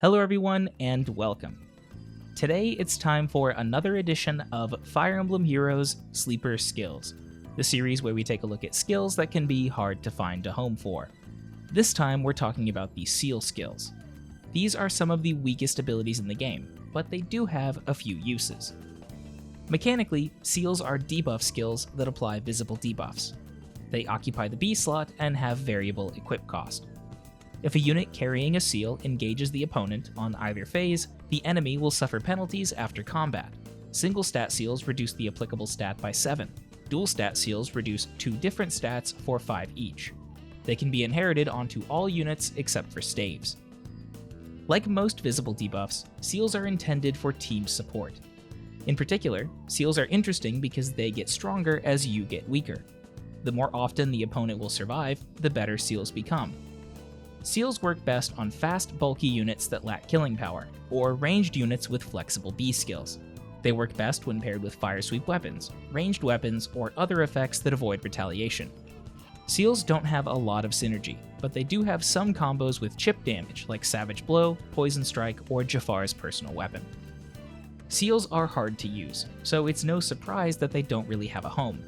Hello everyone, and welcome. Today it's time for another edition of Fire Emblem Heroes Sleeper Skills, the series where we take a look at skills that can be hard to find a home for. This time we're talking about the seal skills. These are some of the weakest abilities in the game, but they do have a few uses. Mechanically, seals are debuff skills that apply visible debuffs. They occupy the B slot and have variable equip cost. If a unit carrying a seal engages the opponent on either phase, the enemy will suffer penalties after combat. Single stat seals reduce the applicable stat by 7. Dual stat seals reduce 2 different stats for 5 each. They can be inherited onto all units except for staves. Like most visible debuffs, seals are intended for team support. In particular, seals are interesting because they get stronger as you get weaker. The more often the opponent will survive, the better seals become. Seals work best on fast, bulky units that lack killing power, or ranged units with flexible B skills. They work best when paired with fire sweep weapons, ranged weapons, or other effects that avoid retaliation. Seals don't have a lot of synergy, but they do have some combos with chip damage like Savage Blow, Poison Strike, or Jafar's personal weapon. Seals are hard to use, so it's no surprise that they don't really have a home.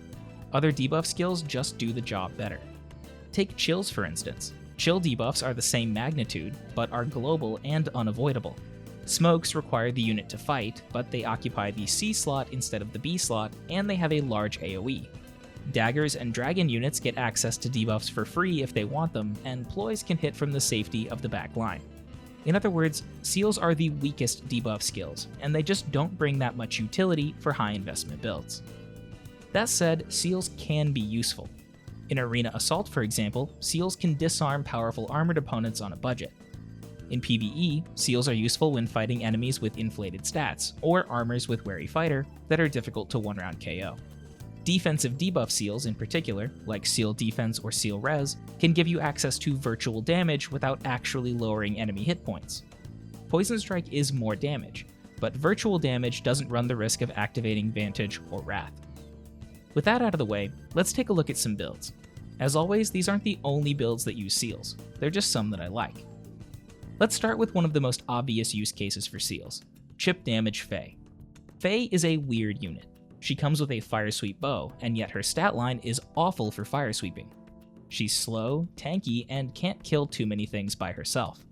Other debuff skills just do the job better. Take chills for instance. Chill debuffs are the same magnitude, but are global and unavoidable. Smokes require the unit to fight, but they occupy the C slot instead of the B slot, and they have a large AoE. Daggers and dragon units get access to debuffs for free if they want them, and ploys can hit from the safety of the back line. In other words, seals are the weakest debuff skills, and they just don't bring that much utility for high investment builds. That said, seals can be useful. In Arena Assault, for example, seals can disarm powerful armored opponents on a budget. In PvE, seals are useful when fighting enemies with inflated stats, or armors with wary fighter that are difficult to one-round KO. Defensive debuff seals in particular, like Seal Defense or Seal Res, can give you access to virtual damage without actually lowering enemy hit points. Poison Strike is more damage, but virtual damage doesn't run the risk of activating Vantage or Wrath. With that out of the way, let's take a look at some builds. As always, these aren't the only builds that use seals, they're just some that I like. Let's start with one of the most obvious use cases for seals, Chip Damage Faye. Faye is a weird unit. She comes with a fire sweep bow, and yet her stat line is awful for fire sweeping. She's slow, tanky, and can't kill too many things by herself.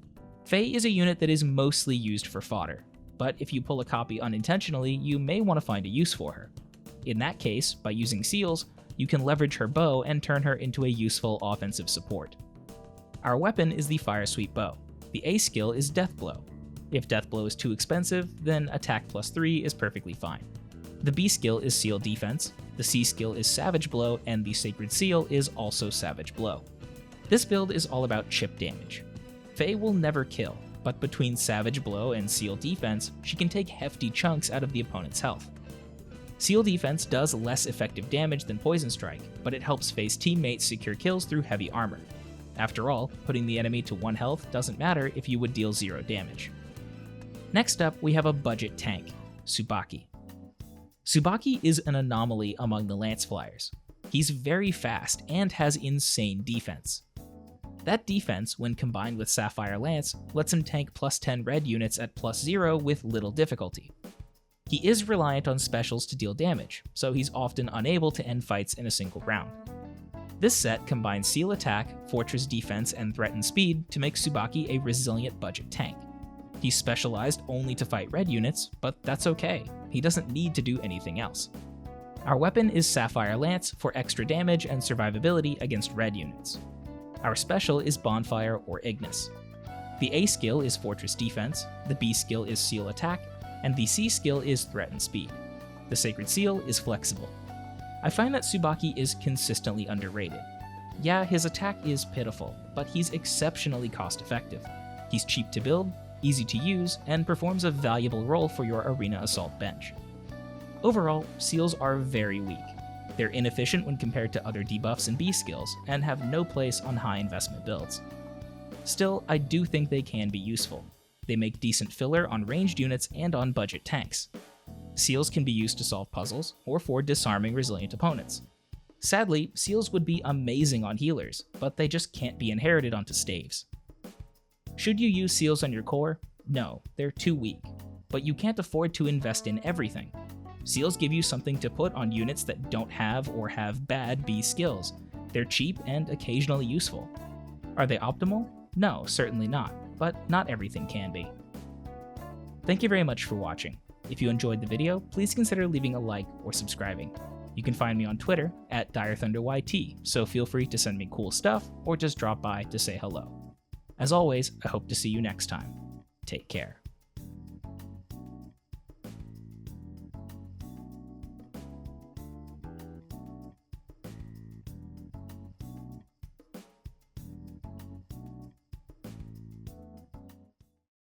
Faye is a unit that is mostly used for fodder, but if you pull a copy unintentionally, you may want to find a use for her. In that case, by using seals, you can leverage her bow and turn her into a useful offensive support. Our weapon is the Fire Sweep Bow. The A skill is Death Blow. If Death Blow is too expensive, then Attack plus 3 is perfectly fine. The B skill is Seal Defense, the C skill is Savage Blow, and the Sacred Seal is also Savage Blow. This build is all about chip damage. Faye will never kill, but between Savage Blow and Seal Defense, she can take hefty chunks out of the opponent's health. Seal Defense does less effective damage than Poison Strike, but it helps Faye's teammates secure kills through heavy armor. After all, putting the enemy to 1 health doesn't matter if you would deal 0 damage. Next up, we have a budget tank, Tsubaki. Tsubaki is an anomaly among the Lance Flyers. He's very fast and has insane defense. That defense, when combined with Sapphire Lance, lets him tank plus 10 red units at plus 0 with little difficulty. He is reliant on specials to deal damage, so he's often unable to end fights in a single round. This set combines Seal Attack, Fortress Defense, and Threatened Speed to make Tsubaki a resilient budget tank. He's specialized only to fight red units, but that's okay, he doesn't need to do anything else. Our weapon is Sapphire Lance for extra damage and survivability against red units. Our special is Bonfire or Ignis. The A skill is Fortress Defense, the B skill is Seal Attack, and the C skill is Threatened Speed. The Sacred Seal is flexible. I find that Tsubaki is consistently underrated. Yeah, his attack is pitiful, but he's exceptionally cost-effective. He's cheap to build, easy to use, and performs a valuable role for your Arena Assault bench. Overall, seals are very weak. They're inefficient when compared to other debuffs and B skills, and have no place on high investment builds. Still, I do think they can be useful. They make decent filler on ranged units and on budget tanks. Seals can be used to solve puzzles, or for disarming resilient opponents. Sadly, seals would be amazing on healers, but they just can't be inherited onto staves. Should you use seals on your core? No, they're too weak. But you can't afford to invest in everything. Seals give you something to put on units that don't have or have bad B skills. They're cheap and occasionally useful. Are they optimal? No, certainly not, but not everything can be. Thank you very much for watching. If you enjoyed the video, please consider leaving a like or subscribing. You can find me on Twitter at DireThunderYT, so feel free to send me cool stuff or just drop by to say hello. As always, I hope to see you next time. Take care.